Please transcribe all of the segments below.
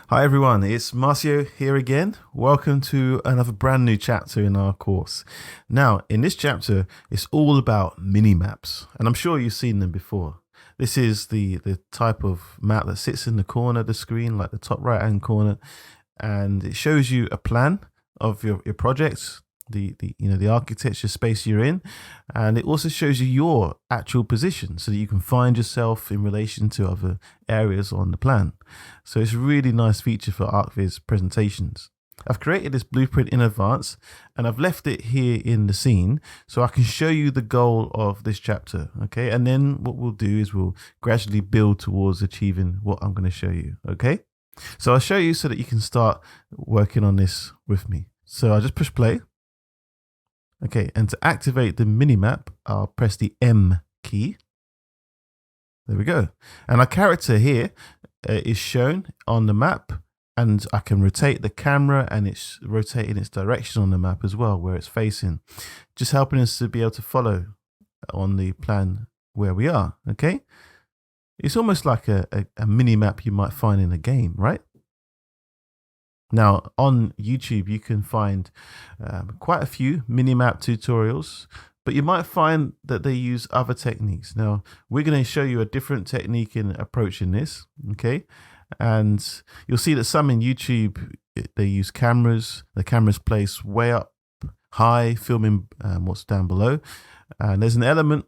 Hi everyone, it's Marcio here again. Welcome to another brand new chapter in our course. Now, in this chapter, it's all about mini maps, and I'm sure you've seen them before. This is the type of map that sits in the corner of the screen, like the top right hand corner, and it shows you a plan of your projects, the architecture space you're in, and it also shows you your actual position so that you can find yourself in relation to other areas on the plan. So it's a really nice feature for ArchViz presentations. I've created this blueprint in advance and I've left it here in the scene so I can show you the goal of this chapter. Okay, and then what we'll do is we'll gradually build towards achieving what I'm going to show you. Okay, so I'll show you so that you can start working on this with me. So I'll just push play. Okay, and to activate the minimap, I'll press the M key. There we go. And our character here is shown on the map, and I can rotate the camera and it's rotating its direction on the map as well, where it's facing, just helping us to be able to follow on the plan where we are, okay? It's almost like a mini map you might find in a game, right? Now, on YouTube, you can find quite a few minimap tutorials, but you might find that they use other techniques. Now, we're going to show you a different technique in approaching this, okay? And you'll see that some in YouTube, they use cameras. The camera's placed way up high, filming what's down below. And there's an element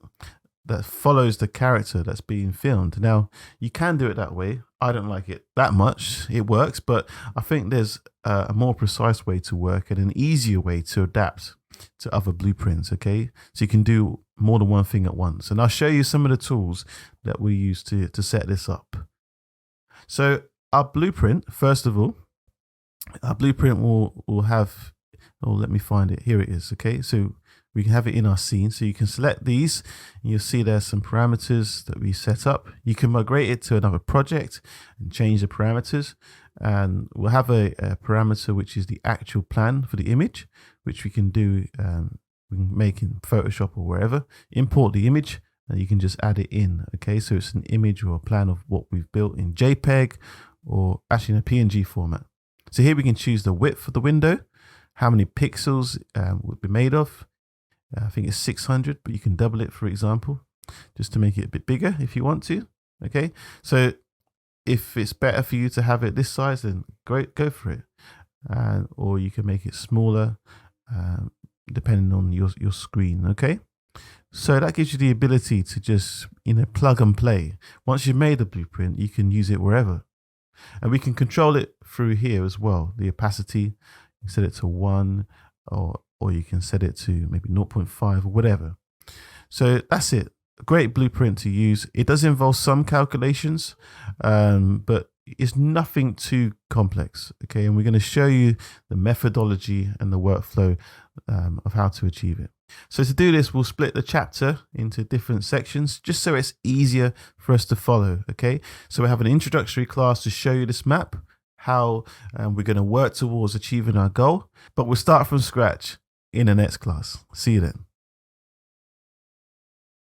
that follows the character that's being filmed. Now, you can do it that way. I don't like it that much. It works, but I think there's a more precise way to work and an easier way to adapt to other blueprints, okay? So you can do more than one thing at once. And I'll show you some of the tools that we use to set this up. So our blueprint, first of all, our blueprint will have, let me find it. Here it is, okay? So we can have it in our scene. So you can select these and you'll see there's some parameters that we set up. You can migrate it to another project and change the parameters. And we'll have a parameter which is the actual plan for the image, which we can do, we can make in Photoshop or wherever. Import the image and you can just add it in. Okay, so it's an image or a plan of what we've built in JPEG or actually in a PNG format. So here we can choose the width of the window, how many pixels would be made of. I think it's 600, but you can double it, for example, just to make it a bit bigger if you want to. Okay, so if it's better for you to have it this size, then great, go for it. Or you can make it smaller, depending on your screen. Okay, so that gives you the ability to just plug and play. Once you've made the blueprint, you can use it wherever, and we can control it through here as well. The opacity, you can set it to 1 or you can set it to maybe 0.5 or whatever. So that's it. A great blueprint to use. It does involve some calculations, but it's nothing too complex. Okay, and we're going to show you the methodology and the workflow of how to achieve it. So to do this, we'll split the chapter into different sections just so it's easier for us to follow. Okay, so we have an introductory class to show you this map, how we're going to work towards achieving our goal, but we'll start from scratch in the next class. See you then.